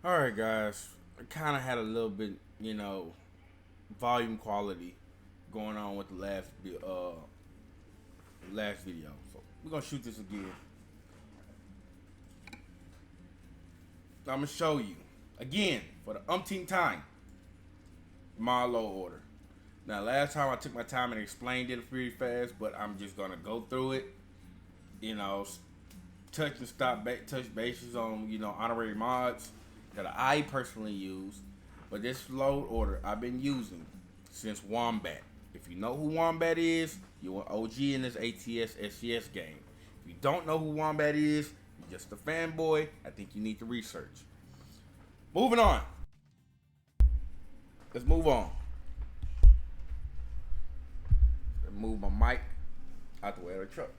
All right, guys. I kind of had a little bit, volume quality going on with the last video. So we're gonna shoot this again. I'm gonna show you again for the umpteenth time my low order. Now, last time I took my time and explained it pretty fast, but I'm just gonna go through it. You know, touch and touch bases on honorary mods that I personally use. But this load order I've been using since Wombat. If you know who Wombat is, you're an OG in this ATS SCS game. If you don't know who Wombat is, you're just a fanboy. I think you need to research. Moving on. Let's move on. Move my mic out the way of the truck.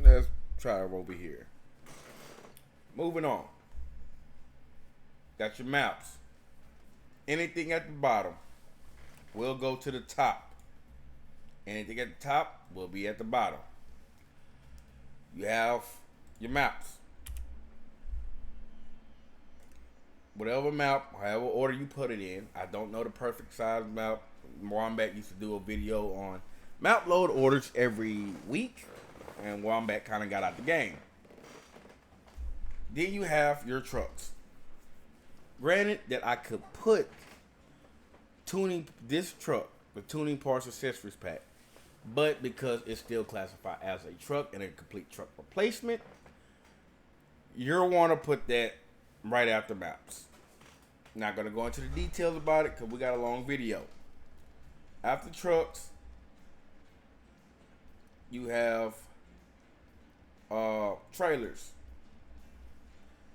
Let's try it over here. Moving on. Got your maps. Anything at the bottom will go to the top. Anything at the top will be at the bottom. You have your maps. Whatever map, however order you put it in. I don't know the perfect size map. Wombat used to do a video on map load orders every week, and Wombat kind of got out the game. Then you have your trucks. Granted that I could put tuning this truck, the tuning parts accessories pack, but because it's still classified as a truck and a complete truck replacement, you'll want to put that right after maps. Not gonna go into the details about it because we got a long video. After trucks, you have trailers.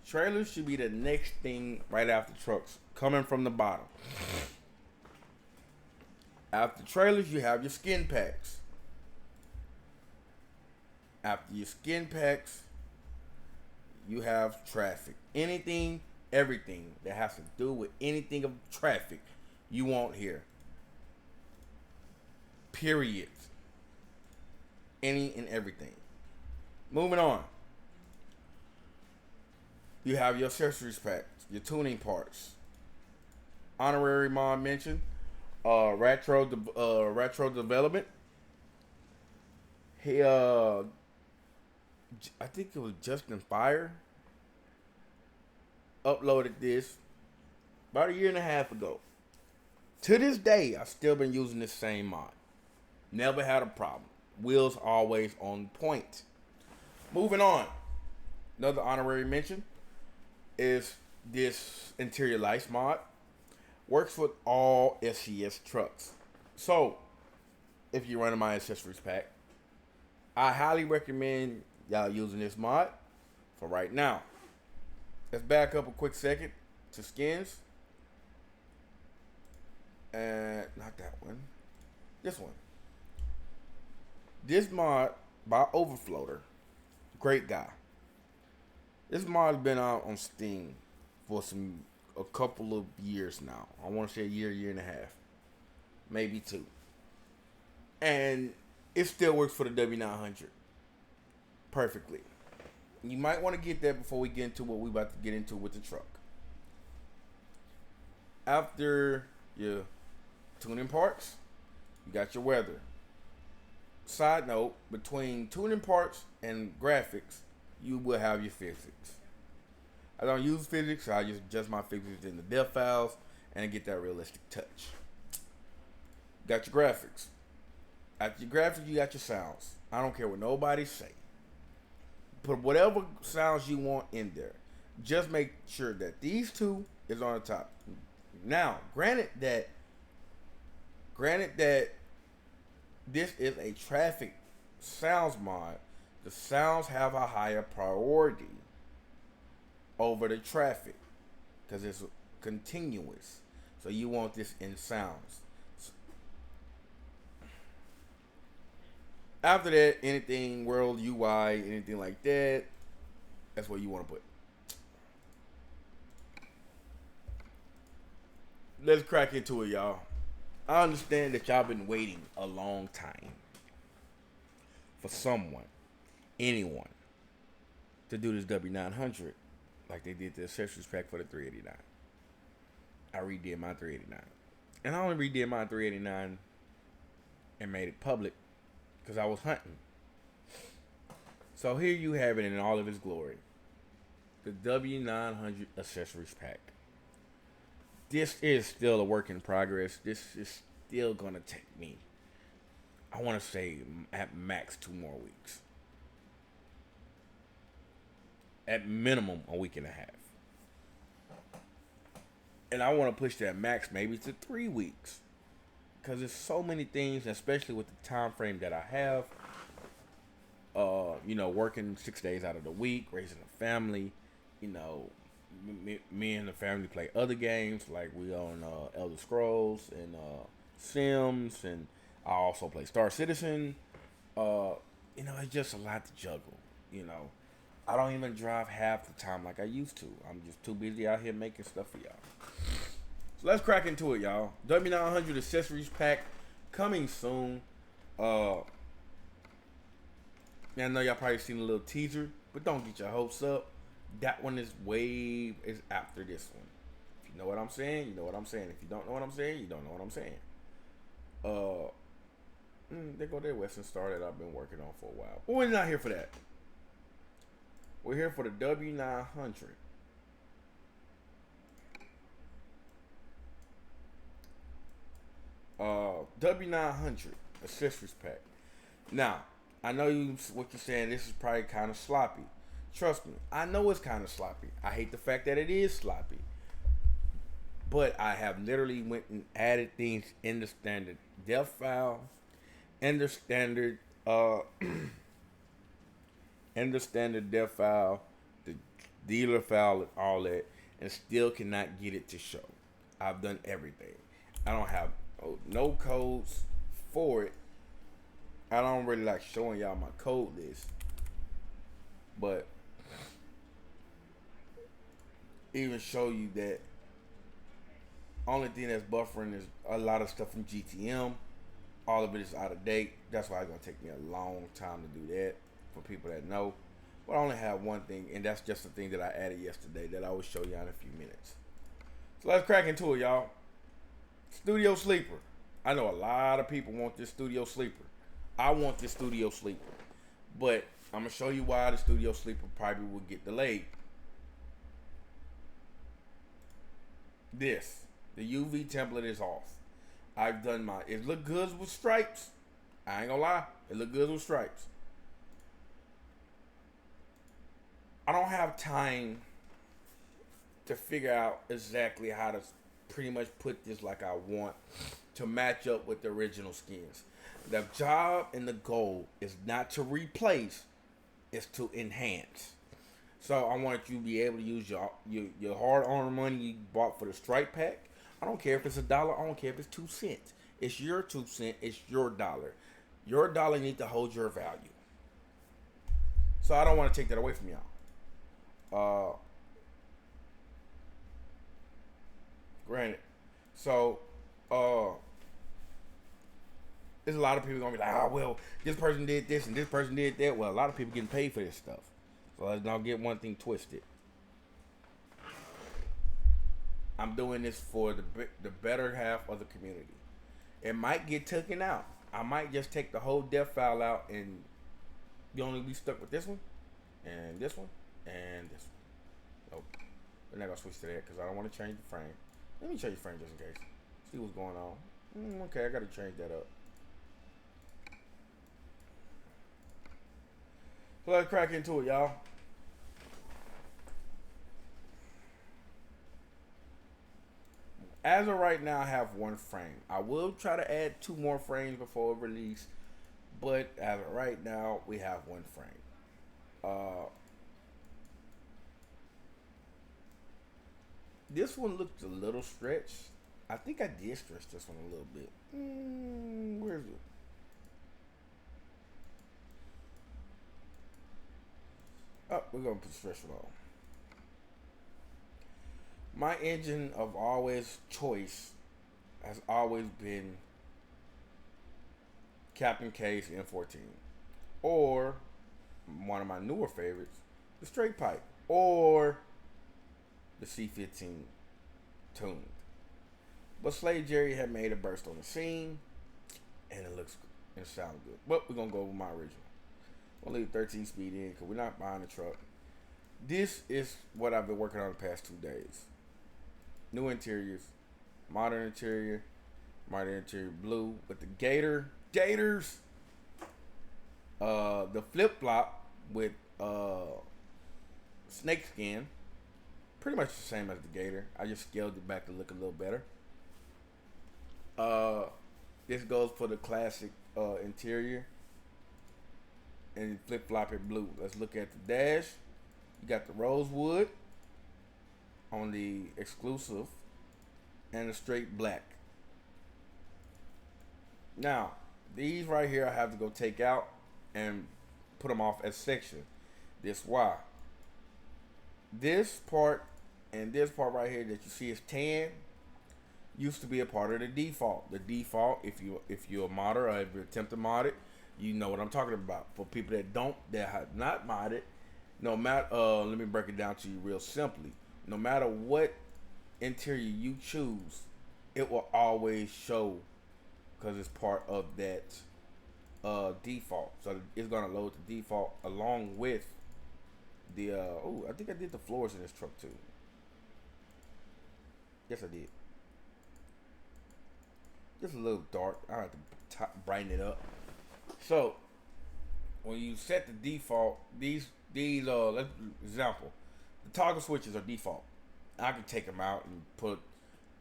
Trailers should be the next thing right after trucks, coming from the bottom. After trailers, you have your skin packs. After your skin packs, you have traffic. Anything, everything that has to do with anything of traffic, you want here. Period. Any and everything. Moving on. You have your accessories packs, your tuning parts. Honorary mod mention, retro development. He I think it was Justin Fire uploaded this about a year and a half ago. To this day, I've still been using this same mod. Never had a problem. Wheels always on point. Moving on. Another honorary mention is this interior lights mod. Works with all SCS trucks. So, if you're running my accessories pack, I highly recommend y'all using this mod for right now. Let's back up a quick second to skins. And not that one. This one. This mod by Overfloater. Great guy. This mod has been out on Steam for a couple of years now. I want to say a year and a half. Maybe two. And it still works for the W900 perfectly. You might want to get that before we get into what we're about to get into with the truck. After your tuning parts, you got your weather. Side note, between tuning parts and graphics, you will have your physics. I don't use physics, so I just adjust my physics in the dev files and get that realistic touch. Got your graphics. After your graphics, you got your sounds. I don't care what nobody say. Put whatever sounds you want in there. Just make sure that these two is on the top. Now, granted that this is a traffic sounds mod, the sounds have a higher priority over the traffic because it's continuous. So you want this in sounds. After that, anything world UI, anything like that, that's what you want to put. let's crack into it, y'all. I understand that y'all been waiting a long time for someone, anyone, to do this W900 like they did the accessories pack for the 389. I redid my 389. And I only redid my 389 and made it public because I was hunting. So here you have it in all of its glory. The W900 accessories pack. This is still a work in progress. This is still going to take me, I want to say, at max 2 more weeks. At minimum, a week and a half. And I want to push that max maybe to 3 weeks. Because there's so many things, especially with the time frame that I have. Working 6 days out of the week, raising a family. Me and the family play other games, like we own Elder Scrolls and Sims, and I also play Star Citizen. It's just a lot to juggle. I don't even drive half the time like I used to. I'm just too busy out here making stuff for y'all. So let's crack into it, y'all. W900 accessories pack coming soon. I know y'all probably seen a little teaser, but don't get your hopes up. That one is after this one. If you know what I'm saying, you know what I'm saying. If you don't know what I'm saying, you don't know what I'm saying. There go that Western Star that I've been working on for a while. But we're not here for that. We're here for the W900. W900 accessories pack. Now, I know what you're saying. This is probably kind of sloppy. Trust me, I know it's kind of sloppy. I hate the fact that it is sloppy. But I have literally went and added things in the standard def file, in the standard def file, the dealer file, and all that, and still cannot get it to show. I've done everything. I don't have no codes for it. I don't really like showing y'all my code list, but even show you that only thing that's buffering is a lot of stuff from GTM. All of it is out of date. That's why it's gonna take me a long time to do that for people that know. But I only have one thing, and that's just the thing that I added yesterday that I will show y'all in a few minutes. So let's crack into it, y'all. Studio sleeper. I know a lot of people want this studio sleeper. I want this studio sleeper, but I'm gonna show you why the studio sleeper probably will get delayed. The UV template is off. I've done it look good with stripes. I ain't gonna lie, it look good with stripes. I don't have time to figure out exactly how to pretty much put this like I want to match up with the original skins. The job and the goal is not to replace, it's to enhance. So I want you to be able to use your hard-earned money you bought for the stripe pack. I don't care if it's $1. I don't care if it's 2 cents. It's your 2 cents. It's your dollar. Your dollar needs to hold your value. So I don't want to take that away from y'all. Granted. So, there's a lot of people gonna be like, well, this person did this and this person did that. Well, a lot of people getting paid for this stuff. So let's not get one thing twisted. I'm doing this for the better half of the community. It might get taken out. I might just take the whole def file out and you only be stuck with this one and this one and this one. Nope. We're not gonna switch to that because I don't want to change the frame. Let me change the frame just in case. See what's going on. Okay, I gotta change that up. So let's crack into it, y'all. As of right now, I have 1 frame. I will try to add 2 more frames before release, but as of right now, we have 1 frame. This one looks a little stretched. I think I did stretch this one a little bit. Where is it? Oh, we're gonna put stretch it on. My engine of always choice has always been Captain K's N14, or one of my newer favorites, the straight pipe, or the C15 tuned. But Slave Jerry had made a burst on the scene, and it looks and it sounds good. But we're gonna go with my original. We'll leave 13 speed in because we're not buying a truck. This is what I've been working on the past 2 days. New interiors, modern interior blue with the gators, the flip flop with snake skin, pretty much the same as the gator. I just scaled it back to look a little better. This goes for the classic interior and flip flop it blue. Let's look at the dash. You got the rosewood on the exclusive and the straight black. Now, these right here I have to go take out and put them off as section. This why. This part and this part right here that you see is tan used to be a part of the default. The default, if you're a modder or if you attempt to mod it, you know what I'm talking about. For people that have not modded, no matter let me break it down to you real simply. No matter what interior you choose, it will always show because it's part of that default. So it's gonna load the default along with the I think I did the floors in this truck too. Yes, I did. Just a little dark. I have to brighten it up. So when you set the default, these let's example, the toggle switches are default. I can take them out and put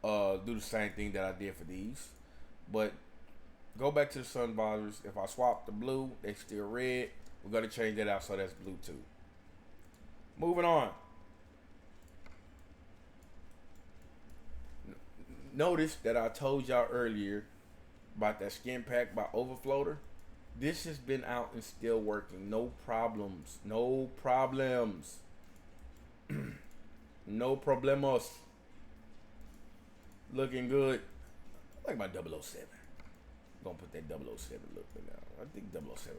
do the same thing that I did for these, but go back to the sun visors. If I swap the blue, they still red. We're gonna change that out so that's blue too. Moving on. Notice that I told y'all earlier about that skin pack by Overfloater. This has been out and still working. No problems. No problems. No problemos. Looking good. Like my 007. We're gonna put that 007 look in now. I think 007.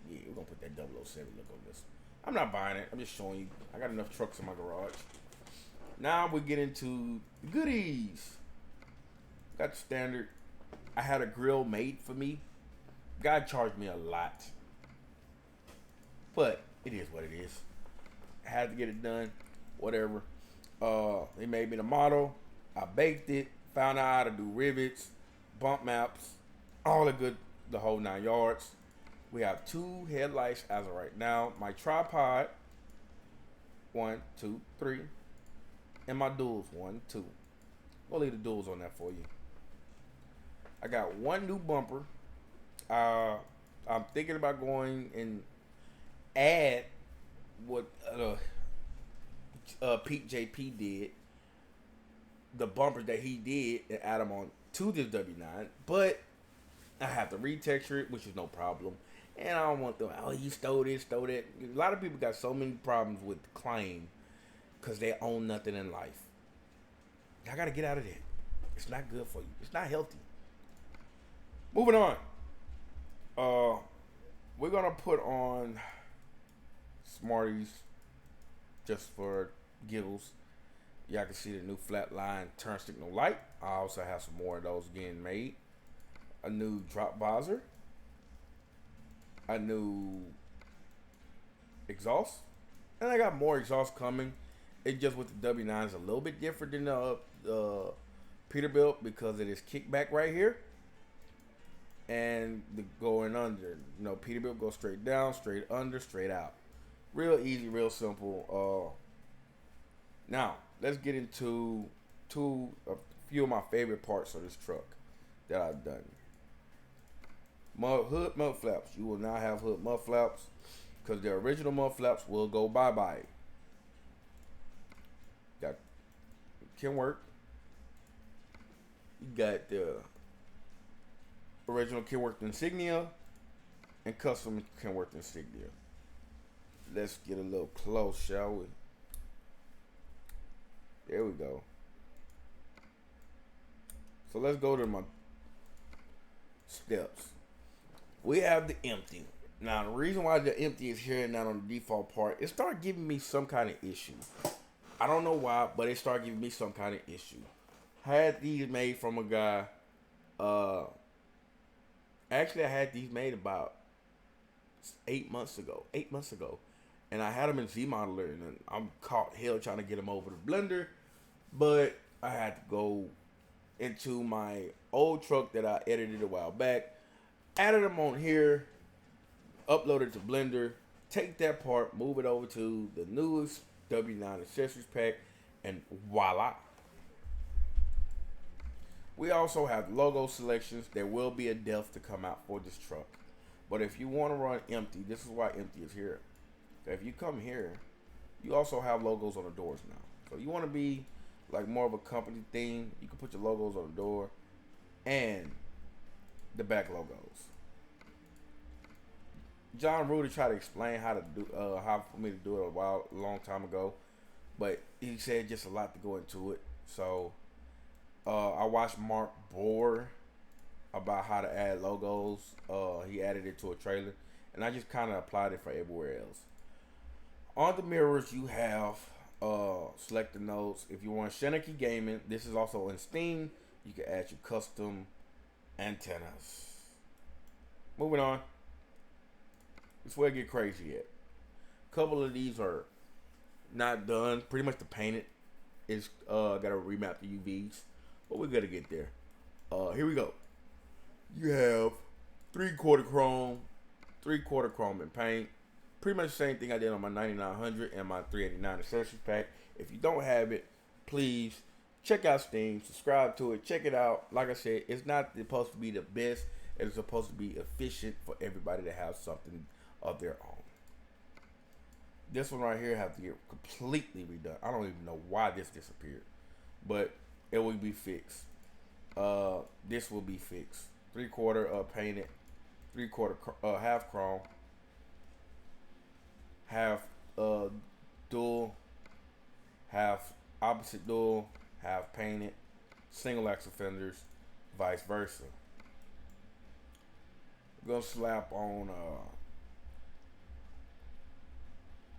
Yeah, we're gonna put that 007 look on this. I'm not buying it. I'm just showing you. I got enough trucks in my garage. Now we get into the goodies. Got the standard. I had a grill made for me. God charged me a lot. But it is what it is. I had to get it done. Whatever. They made me the model. I baked it. Found out how to do rivets, bump maps, all the whole 9 yards. We have 2 headlights as of right now. My tripod, 1, 2, 3. And my duals, 1, 2. We'll leave the duals on that for you. I got 1 new bumper. I'm thinking about going and add what Pete JP did, the bumpers that he did, and add them on to this W9. But I have to retexture it, which is no problem. And I don't want them, oh, you stole this, stole that. A lot of people got so many problems with the claim because they own nothing in life. I got to get out of there. It's not good for you. It's not healthy. Moving on. We're going to put on Smarties just for giggles. Y'all can see the new flatline turn signal light. I also have some more of those getting made. A new drop visor. A new exhaust. And I got more exhaust coming. It just with the W9 is a little bit different than the Peterbilt because of this kickback right here. And the going under. You know, Peterbilt goes straight down, straight under, straight out. Real easy, real simple. Now, let's get into a few of my favorite parts of this truck that I've done. Hood mud flaps. You will not have hood mud flaps because the original mud flaps will go bye-bye. Got Kenworth. You got the original Kenworth insignia and custom Kenworth insignia. Let's get a little close, shall we? There we go. So let's go to my steps. We have the empty. Now the reason why the empty is here and not on the default part, it started giving me some kind of issue. I don't know why, but it started giving me some kind of issue. Had these made from a guy. Uh, Actually, I had these made about 8 months ago. 8 months ago, and I had them in Z modeler, and I'm caught hell trying to get them over the blender, but I had to go into my old truck that I edited a while back, added them on here, uploaded to Blender, take that part, move it over to the newest W9 accessories pack, and voila. We also have logo selections. There will be a depth to come out for this truck. But if you want to run empty, this is why empty is here. So if you come here, you also have logos on the doors now. So you want to be like more of a company theme, you can put your logos on the door and the back logos. John Rudy tried to explain how to do how for me to do it a long time ago, but he said just a lot to go into it. So I watched Mark Bohr about how to add logos. He added it to a trailer, and I just kind of applied it for everywhere else. On the mirrors, you have select the nodes. If you want Sheneki Gaming, this is also in Steam. You can add your custom antennas. Moving on. This is where it get crazy at. A couple of these are not done. Pretty much the painted is got to remap the UVs, but we're gonna get there. Here we go. You have 3/4 chrome, 3/4 chrome and paint. Pretty much the same thing I did on my 9900 and my 389 accessories pack. If you don't have it, please check out Steam, subscribe to it, check it out. Like I said, it's not supposed to be the best. It's supposed to be efficient for everybody to have something of their own. This one right here has to get completely redone. I don't even know why this disappeared, but it will be fixed. This will be fixed. 3/4 painted, 3/4 half chrome, half dual, half opposite dual, half painted, single axle fenders, vice versa. We're gonna slap on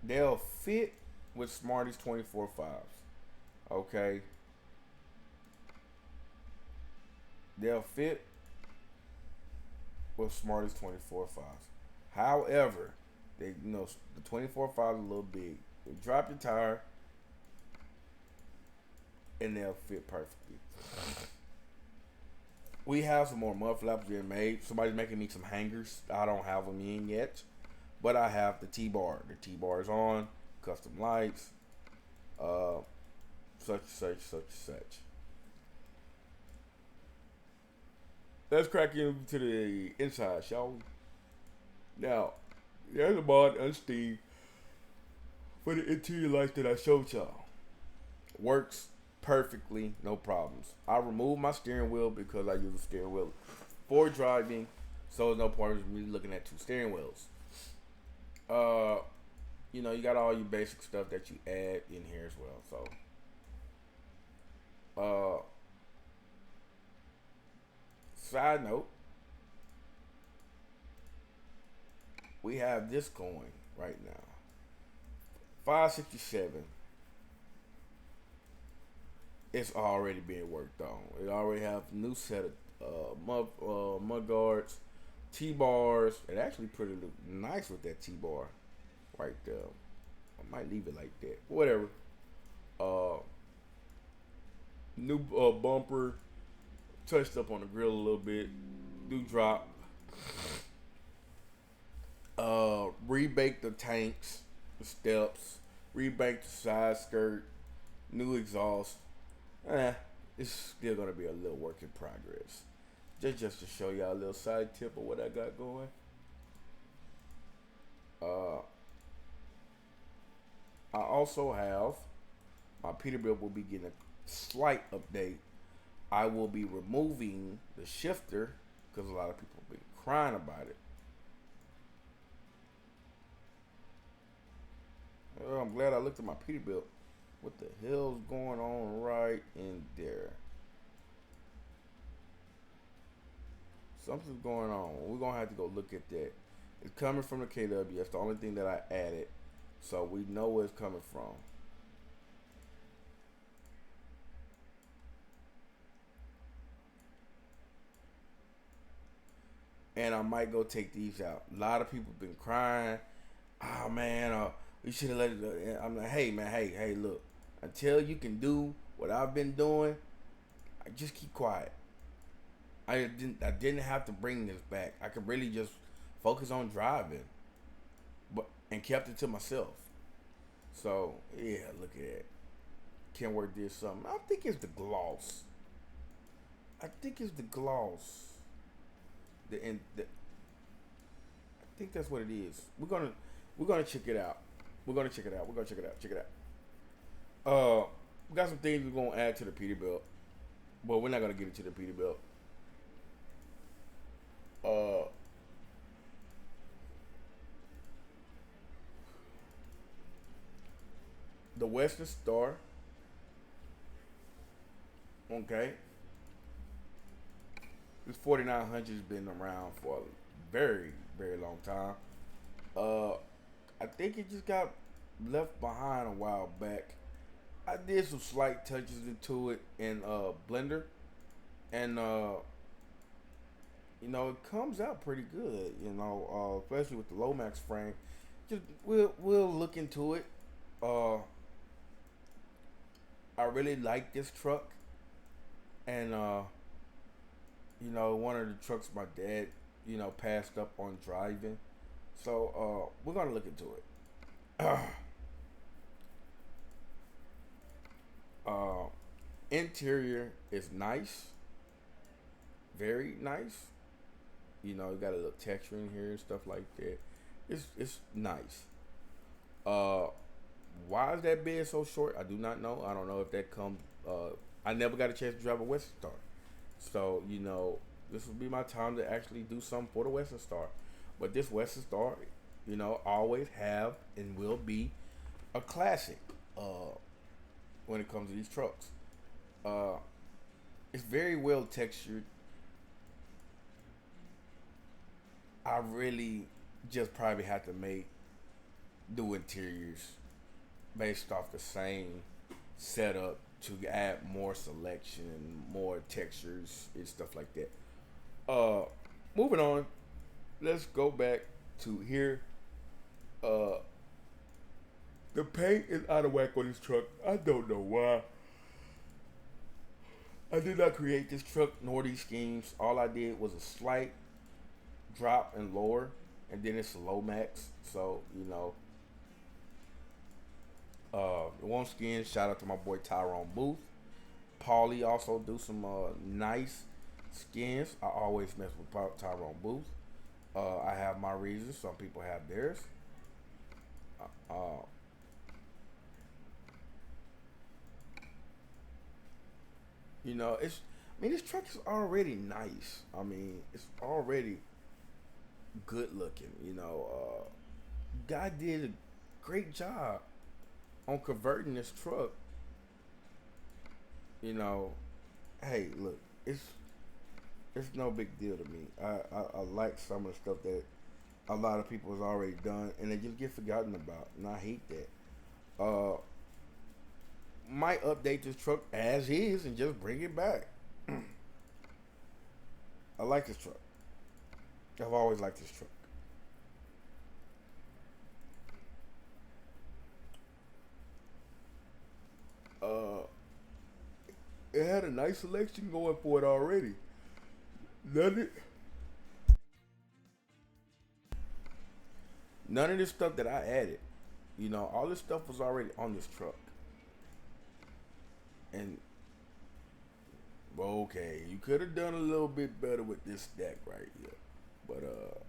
they'll fit with Smarties 24/5s. Okay. They'll fit with Smarties 24/5s. However, the 24/5 is a little big. You drop your tire and they'll fit perfectly. We have some more mud flaps being made. Somebody's making me some hangers. I don't have them in yet, but I have the T-bar. The T-bar is on. Custom lights. Such. Let's crack into the inside, shall we? Now, there's a mod on Steam for the interior lights that I showed y'all. Works perfectly, no problems. I removed my steering wheel because I use a steering wheel for driving, so there's no point in me looking at two steering wheels. You got all your basic stuff that you add in here as well. So, side note, we have this going right now. 567. It's already being worked on. It already have a new set of mud guards, T-bars. It actually pretty look nice with that T-bar right there. I might leave it like that. Whatever. New bumper, touched up on the grill a little bit. New drop. Rebake the tanks, the steps. Rebake the side skirt. New exhaust. It's still gonna be a little work in progress. Just to show y'all a little side tip of what I got going. I also have my Peterbilt will be getting a slight update. I will be removing the shifter because a lot of people have been crying about it. I'm glad I looked at my Peterbilt. What the hell's going on right in there? Something's going on. We're gonna have to go look at that. It's coming from the KW. That's the only thing that I added, so we know where it's coming from. And I might go take these out. A lot of people been crying. Oh man, we should have let it. I'm like, hey man, hey, look. Until you can do what I've been doing, I just keep quiet. I didn't have to bring this back. I could really just focus on driving, but and kept it to myself. So yeah, look at that. Kenworth did something. I think it's the gloss. I think it's the gloss. I think that's what it is. We're gonna check it out. We're gonna check it out. We're gonna check it out. Check it out. We got some things we're gonna add to the Peterbilt, but we're not gonna get into the Peterbilt. Uh, the Western Star. Okay, this 4900 has been around for a very very long time. Uh, I think it just got left behind a while back. I did some slight touches into it in Blender, and it comes out pretty good. Especially with the low max frame. Just we'll look into it. Uh, I really like this truck, and one of the trucks my dad passed up on driving, so we're gonna look into it. Uh, Interior is nice, very nice. You got a little texture in here and stuff like that. It's nice. Uh, why is that bed so short? I do not know. I don't know if that comes. I never got a chance to drive a Western Star, so this will be my time to actually do something for the Western Star. But this Western Star, always have and will be a classic. When it comes to these trucks, uh, it's very well textured. I really just probably have to make do interiors based off the same setup to add more selection and more textures and stuff like that. Uh, Moving on, let's go back to here. Uh, the paint is out of whack on this truck. I don't know why. I did not create this truck nor these schemes. All I did was a slight drop and lower, and then it's a low max. So one skin. Shout out to my boy Tyrone Booth. Paulie also do some nice skins. I always mess with Tyrone Booth. I have my reasons. Some people have theirs. Uh, it's. I mean, this truck is already nice. I mean, it's already good looking. Guy did a great job on converting this truck. You know, hey, look, it's no big deal to me. I like some of the stuff that a lot of people has already done, and they just get forgotten about, and I hate that. Might update this truck as is and just bring it back. I like this truck. I've always liked this truck. Uh, it had a nice selection going for it already. None of, none of this stuff that I added, all this stuff was already on this truck. And okay, you could have done a little bit better with this stack right here, but uh,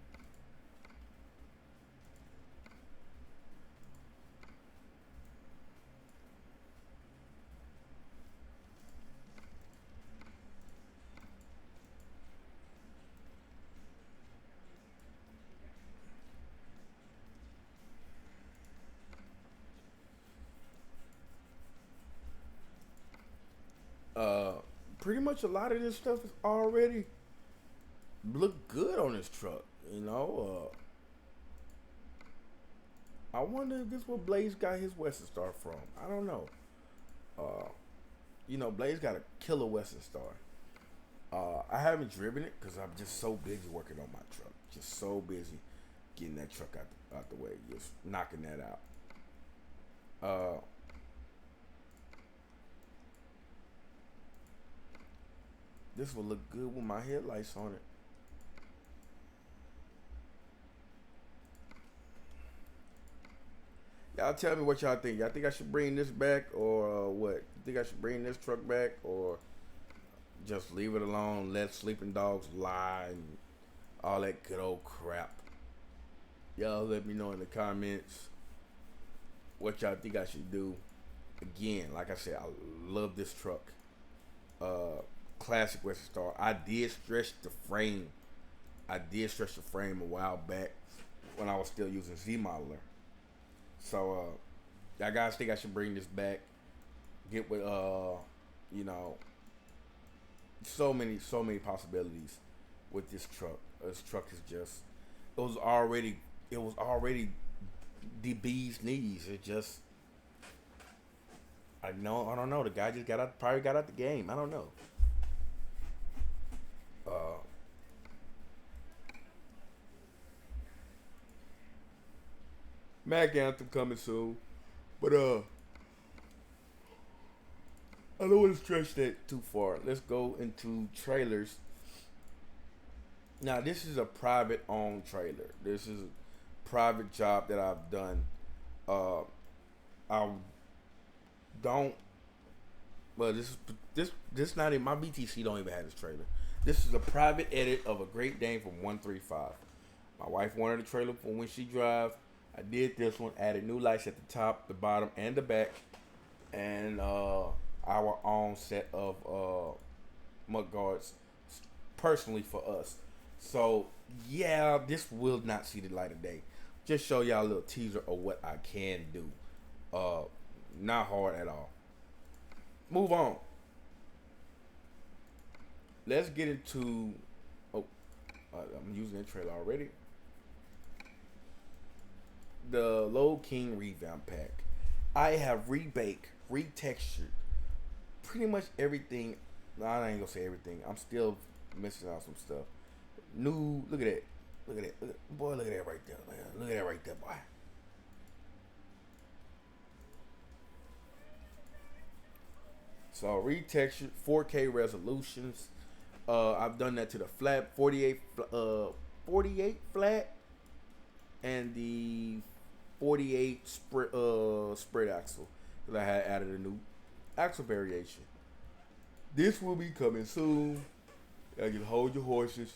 pretty much a lot of this stuff is already look good on this truck. I wonder if this where Blaze got his Western Star from. I don't know. Uh, Blaze got a killer Western Star. I haven't driven it because I'm just so busy working on my truck. Just so busy getting that truck out the way, just knocking that out. Uh, this will look good with my headlights on it. Y'all tell me what y'all think. Y'all think I should bring this back or what? You think I should bring this truck back or just leave it alone, let sleeping dogs lie and all that good old crap? Y'all let me know in the comments what y'all think I should do. Again, like I said, I love this truck. Classic Western Star. I did stretch the frame. I did stretch the frame a while back when I was still using Z modeler. So y'all guys think I should bring this back? Get with you know, so many possibilities with this truck. This truck is just it was already the bee's knees. It just I don't know. The guy just probably got out the game. I don't know. Uh, Mac Anthem coming soon, but I don't want to stretch that too far. Let's go into trailers. Now this is a private owned trailer. This is a private job that I've done. Uh, I don't. Well, this not in my BTC. Don't even have this trailer. This is a private edit of a Great Dane from 135. My wife wanted a trailer for when she drive. I did this one. Added new lights at the top, the bottom, and the back, and our own set of mud guards personally for us. So yeah, this will not see the light of day. Just show y'all a little teaser of what I can do. Uh, Not hard at all. Move on. Let's get into. Oh, I'm using that trailer already. The Low King revamp pack. I have rebaked, retextured pretty much everything. No, I ain't gonna say everything. I'm still missing out some stuff. New. Look at that. Look at that. Boy, look at that right there, man. Look at that right there, boy. So retextured 4K resolutions. I've done that to the flat 48 flat and the 48 spread axle. Cause I had added a new axle variation. This will be coming soon. I can hold your horses,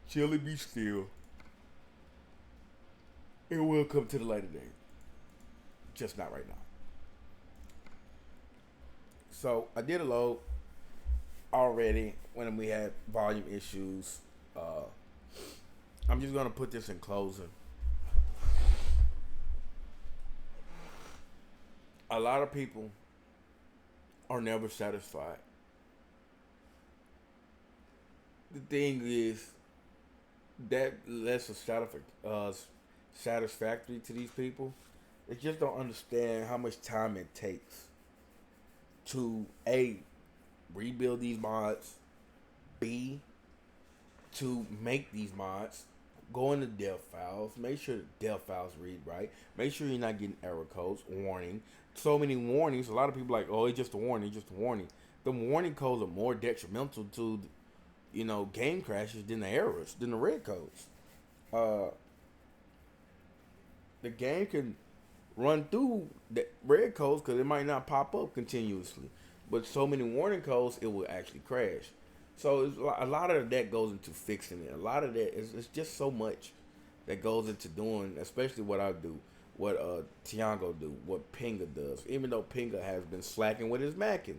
chill and be still. It will come to the light of day. Just not right now. So I did a load already when we had volume issues. I'm just gonna put this in closing. A lot of people are never satisfied. The thing is that less of satisfactory to these people. They just don't understand how much time it takes to A, rebuild these mods, B, to make these mods, go into dev files, make sure the dev files read right, make sure you're not getting error codes, warning. So many warnings. A lot of people like, oh, it's just a warning, just a warning. The warning codes are more detrimental to, game crashes than the errors, than the red codes. Uh, the game can run through the red codes because it might not pop up continuously. But so many warning codes, it will actually crash. So a lot of that goes into fixing it. A lot of that is it's just so much that goes into doing, especially what I do, what Tiago do, what Pinga does. Even though Pinga has been slacking with his macking,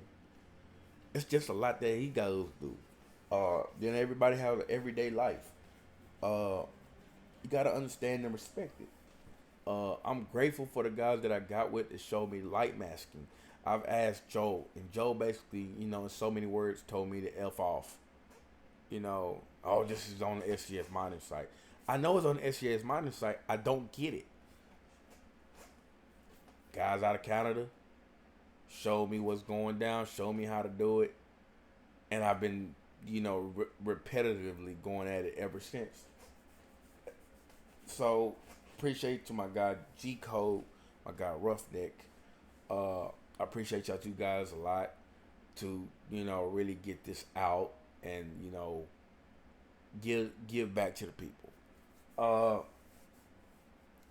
it's just a lot that he goes through. Then everybody has an everyday life. You gotta understand and respect it. I'm grateful for the guys that I got with that showed me light masking. I've asked Joe, and Joe basically, in so many words, told me to F off. Oh, this is on the SCS mining site. I know it's on the SCS mining site. I don't get it. Guys out of Canada showed me what's going down, showed me how to do it, and I've been, repetitively going at it ever since. So, appreciate to my guy G Code, my guy Roughneck. I appreciate y'all two guys a lot to, really get this out and, give back to the people. Uh,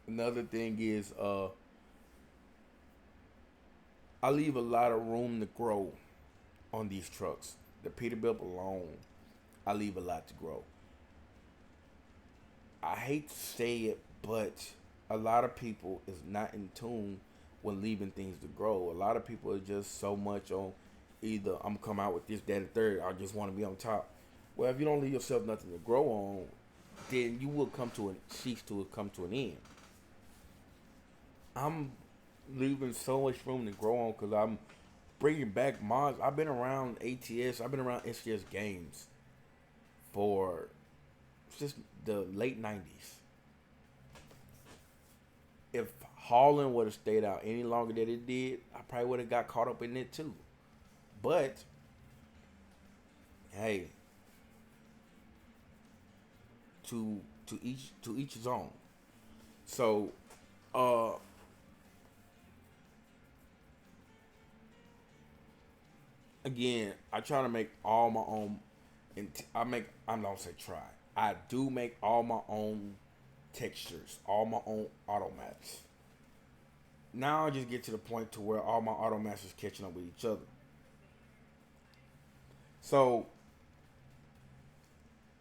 Another thing is, I leave a lot of room to grow on these trucks. The Peterbilt alone, I leave a lot to grow. I hate to say it, but a lot of people is not in tune when leaving things to grow. A lot of people are just so much on either I'm gonna come out with this, that, and third. I just want to be on top. Well, if you don't leave yourself nothing to grow on, then you will come to an end. I'm leaving so much room to grow on because I'm bringing back mods. I've been around ATS. I've been around SGS games for just the late '90s. If Holland would have stayed out any longer than it did, I probably would have got caught up in it too. But hey, to each his own. So, uh, again, I try to make all my own. And I'm not say try. I do make all my own textures, all my own automats. Now I just get to the point to where all my automats is catching up with each other. So,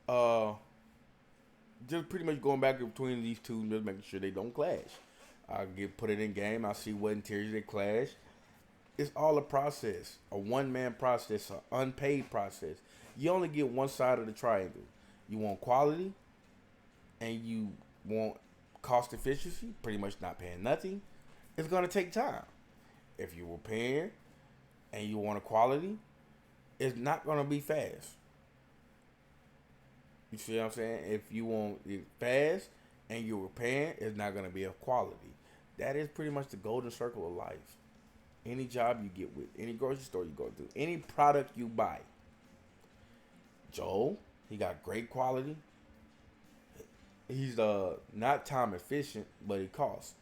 uh, just pretty much going back between these two, just making sure they don't clash. I get put it in game. I see what interiors they clash. It's all a process, a one man process, an unpaid process. You only get one side of the triangle. You want quality, and you want cost efficiency. Pretty much not paying nothing. It's gonna take time. If you were paying and you want a quality, it's not gonna be fast. You see what I'm saying? If you want it fast and you're repaying, it's not gonna be of quality. That is pretty much the golden circle of life. Any job you get with, any grocery store you go to, any product you buy. Joel, he got great quality. He's not time efficient, but it costs.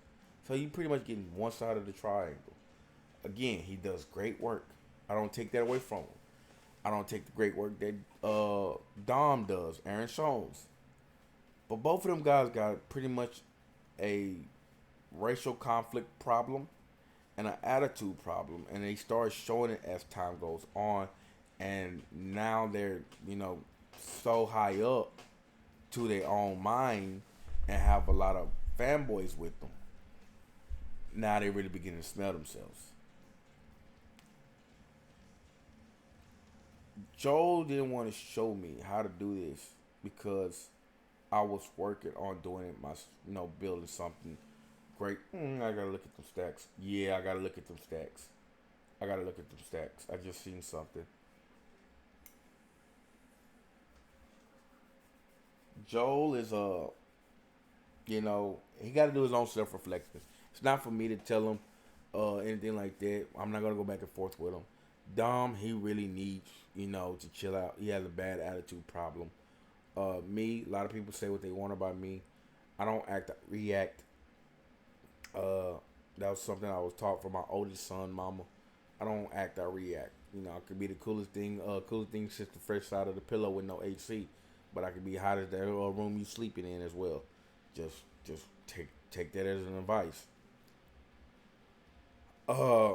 So you pretty much getting one side of the triangle. Again, he does great work. I don't take that away from him. I don't take the great work that Dom does, Aaron Jones. But both of them guys got pretty much a racial conflict problem and an attitude problem, and they start showing it as time goes on, and now they're so high up to their own mind and have a lot of fanboys with them. Now they really beginning to smell themselves. Joel didn't want to show me how to do this because I was working on doing it building something great. I gotta look at them stacks. Yeah, I gotta look at them stacks. I just seen something. Joel is he got to do his own self reflection. It's not for me to tell him anything like that. I'm not gonna go back and forth with him. Dom, he really needs to chill out. He has a bad attitude problem. Me, a lot of people say what they want about me. I don't react. That was something I was taught from my oldest son, mama. I don't act, I react. I could be the coolest thing since the fresh side of the pillow with no AC, but I could be hot as that room you sleeping in as well. Just take that as an advice. Uh,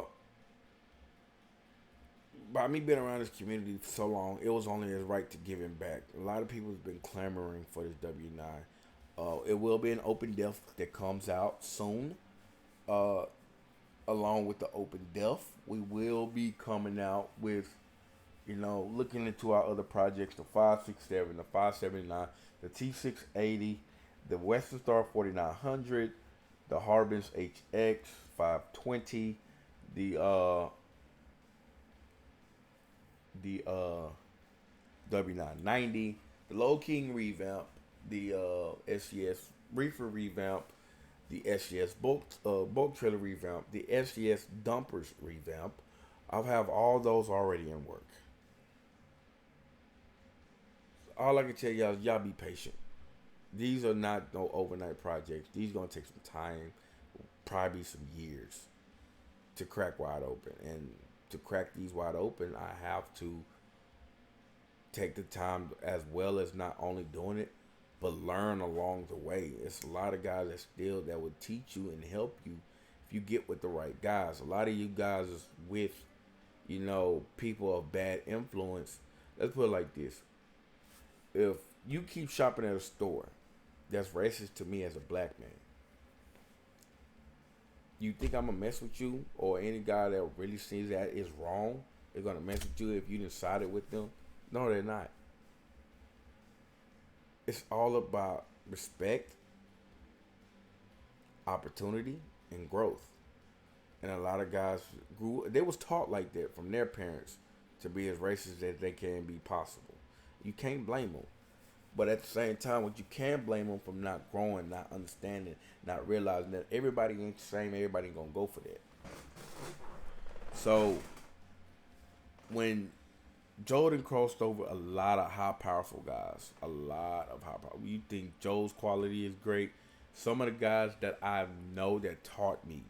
by me being around this community for so long, it was only as right to give him back. A lot of people have been clamoring for this W9. It will be an open def that comes out soon. Uh, Along with the open def, we will be coming out with, looking into our other projects, the 567, the 579, the T680, the Western Star 4900, the Harbin's HX 520, the W990, the Low King revamp, the SCS Reefer revamp, the SCS bulk trailer revamp, the SCS dumpers revamp. I have all those already in work. All I can tell y'all is y'all be patient. These are not no overnight projects. These gonna take some time, probably some years, to crack wide open. And to crack these wide open, I have to take the time as well as not only doing it, but learn along the way. It's a lot of guys that would teach you and help you if you get with the right guys. A lot of you guys is with, people of bad influence. Let's put it like this. If you keep shopping at a store that's racist to me as a black man, you think I'm gonna mess with you, or any guy that really sees that is wrong is gonna mess with you if you decided with them? No, they're not. It's all about respect, opportunity, and growth. And a lot of guys they was taught like that from their parents to be as racist as they can be possible. You can't blame them. But at the same time, what you can blame them from not growing, not understanding, not realizing that everybody ain't the same, everybody ain't gonna go for that. So when Jordan crossed over a lot of high powerful guys, you think Joe's quality is great. Some of the guys that I know that taught me,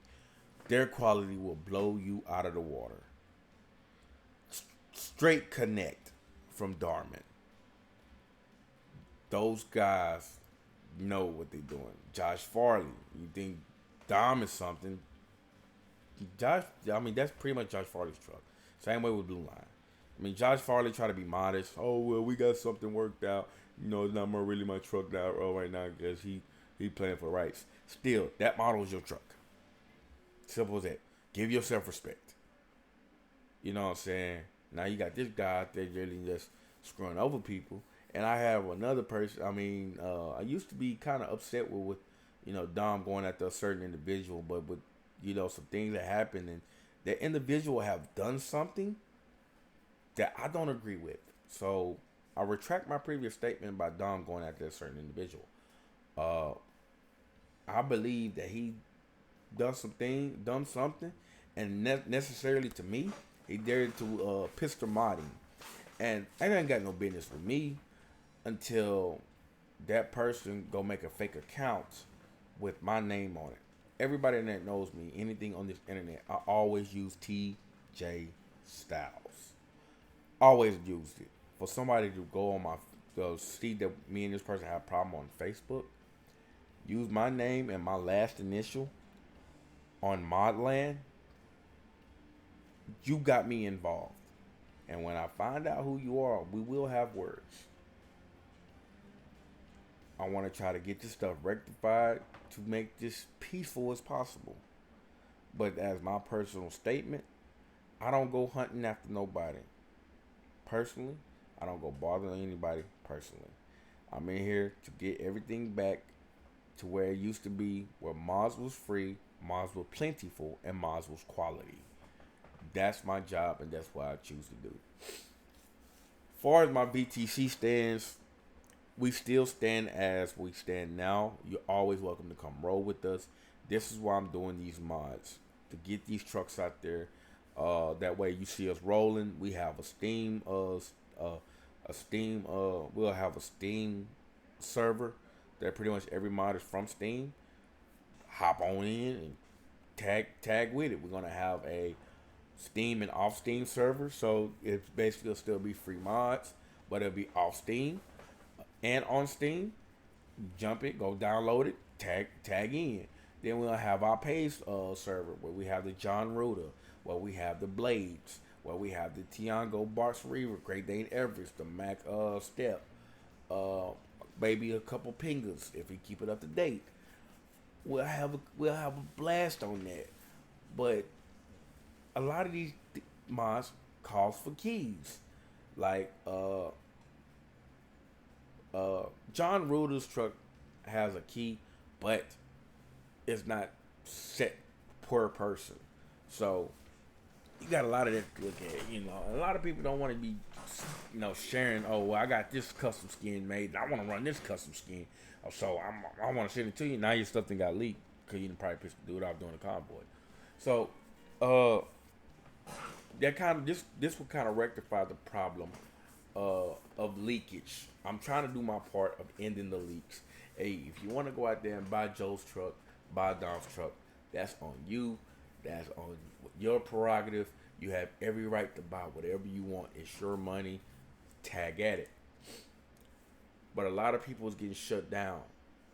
their quality will blow you out of the water. Straight connect from Darman. Those guys know what they're doing. Josh Farley, you think Dom is something? That's pretty much Josh Farley's truck. Same way with Blue Line. Josh Farley tried to be modest. Oh, well, we got something worked out. It's not really my truck now right now because he playing for rights. Still, that model is your truck. Simple as that. Give yourself respect. You know what I'm saying? Now you got this guy out there really just screwing over people. And I have another person. I used to be kind of upset with Dom going after a certain individual, but with some things that happened, and that individual have done something that I don't agree with. So I retract my previous statement about Dom going after a certain individual. I believe that he done something, and necessarily to me, he dared to pistol mod him, and that ain't got no business with me. Until that person go make a fake account with my name on it. Everybody that knows me, anything on this internet, I always use TJ Styles. Always used it. For somebody to go on see that me and this person have a problem on Facebook, use my name and my last initial on Modland, you got me involved. And when I find out who you are, we will have words. I want to try to get this stuff rectified to make this peaceful as possible. But as my personal statement, I don't go hunting after nobody. Personally, I don't go bothering anybody personally. I'm in here to get everything back to where it used to be, where Mars was free, Mars was plentiful, and Mars was quality. That's my job, and that's what I choose to do. As far as my BTC stands, we still stand as we stand now. You're always welcome to come roll with us. This is why I'm doing these mods, to get these trucks out there. That way you see us rolling. We have a Steam, we'll have a Steam server that pretty much every mod is from Steam. Hop on in and tag with it. We're gonna have a Steam and off Steam server, so it's basically still be free mods, but it'll be off Steam and on Steam. Jump it, go download it, tag in. Then we'll have our paid server where we have the John Ruder, where we have the Blades, where we have the Tiango Barks Reaver, Great Dane Everest, the Mac Step, maybe a couple Pingers if we keep it up to date. We'll have a blast on that. But a lot of these mods calls for keys. Like John Ruder's truck has a key, but it's not set per person. So you got a lot of that to look at. A lot of people don't want to be sharing. Oh, well, I got this custom skin made, and I want to run this custom skin. So I want to send it to you. Now your stuff got leaked because you didn't probably piss the dude off doing the convoy. So, uh, that kind of this will kind of rectify the problem of leakage. I'm trying to do my part of ending the leaks. Hey, if you want to go out there and buy Joe's truck, buy Dom's truck, that's on you. That's on your prerogative. You have every right to buy whatever you want. It's your money. Tag at it. But a lot of people is getting shut down.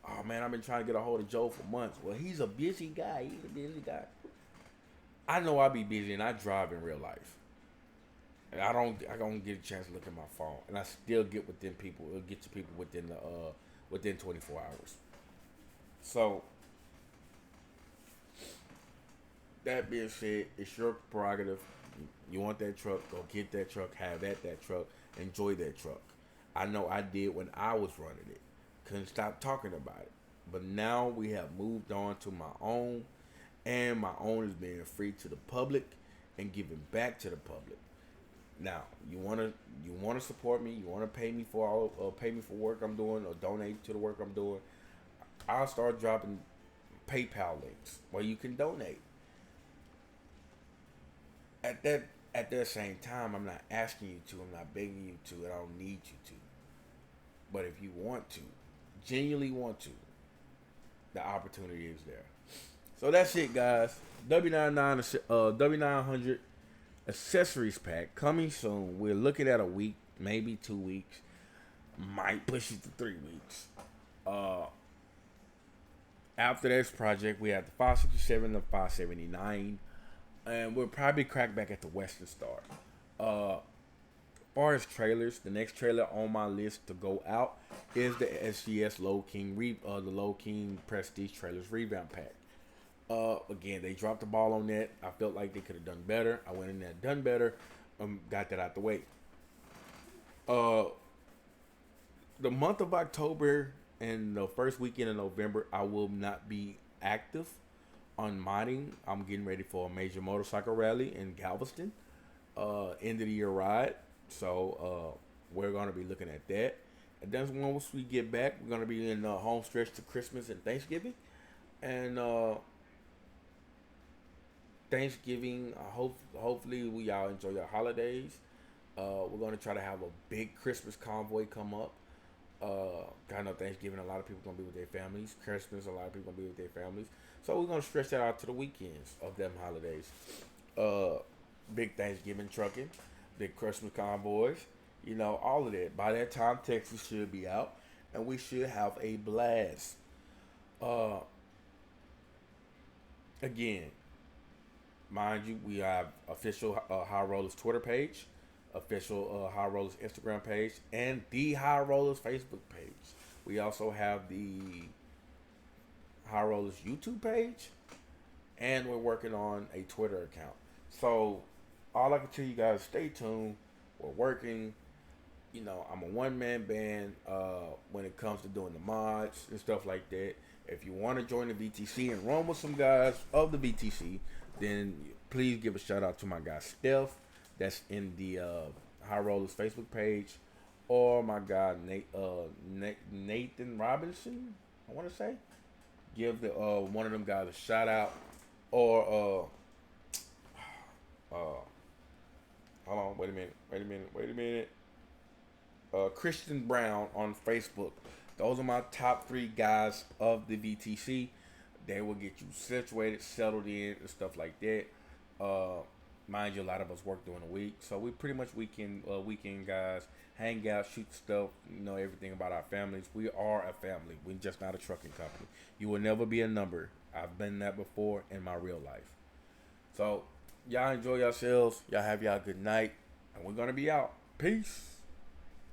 Oh man, I've been trying to get a hold of Joe for months. Well, he's a busy guy. He's a busy guy. I know I be busy and I drive in real life. And I don't get a chance to look at my phone. And I still get within people. It'll get to people within 24 hours. So that being said, it's your prerogative. You want that truck, go get that truck, have that truck, enjoy that truck. I know I did when I was running it. Couldn't stop talking about it. But now we have moved on to my own, and my own is being free to the public and giving back to the public. Now, you wanna support me, you wanna pay me for work I'm doing or donate to the work I'm doing. I'll start dropping PayPal links where you can donate. At that same time, I'm not asking you to, I'm not begging you to, and I don't need you to. But if you want to, genuinely want to, the opportunity is there. So that's it, guys. W900 accessories pack coming soon. We're looking at a week, maybe 2 weeks, might push it to 3 weeks. After this project, we have the 567 and the 579, and we'll probably crack back at the Western Star. Far as trailers, the next trailer on my list to go out is the SGS Low King the Low King Prestige Trailers revamp pack. Again, they dropped the ball on that. I felt like they could have done better. I went in there, done better, got that out the way. The month of October and the first weekend of November, I will not be active on modding. I'm getting ready for a major motorcycle rally in Galveston, end of the year ride. So we're gonna be looking at that. And then once we get back, we're gonna be in the home stretch to Christmas and Thanksgiving. And Thanksgiving, hopefully we all enjoy your holidays. We're gonna try to have a big Christmas convoy come up. I know Thanksgiving, a lot of people gonna be with their families. Christmas, a lot of people gonna be with their families. So we're gonna stretch that out to the weekends of them holidays. Big Thanksgiving trucking, big Christmas convoys, all of that. By that time, Texas should be out, and we should have a blast. Again, mind you, we have official High Rollers Twitter page, official High Rollers Instagram page, and the High Rollers Facebook page. We also have the High Rollers YouTube page, and we're working on a Twitter account. So all I can tell you guys, stay tuned. We're working. I'm a one-man band when it comes to doing the mods and stuff like that. If you want to join the VTC and run with some guys of the VTC, then please give a shout out to my guy Steph. That's in the High Rollers Facebook page, or my guy Nathan Robinson. I want to say, give the one of them guys a shout out, or hold on, wait a minute. Christian Brown on Facebook. Those are my top 3 guys of the VTC. They will get you situated, settled in, and stuff like that. Mind you, a lot of us work during the week, so we pretty much weekend guys. Hang out, shoot stuff, everything about our families. We are a family. We're just not a trucking company. You will never be a number. I've been that before in my real life. So, y'all enjoy yourselves. Y'all have y'all good night, and we're gonna be out. Peace.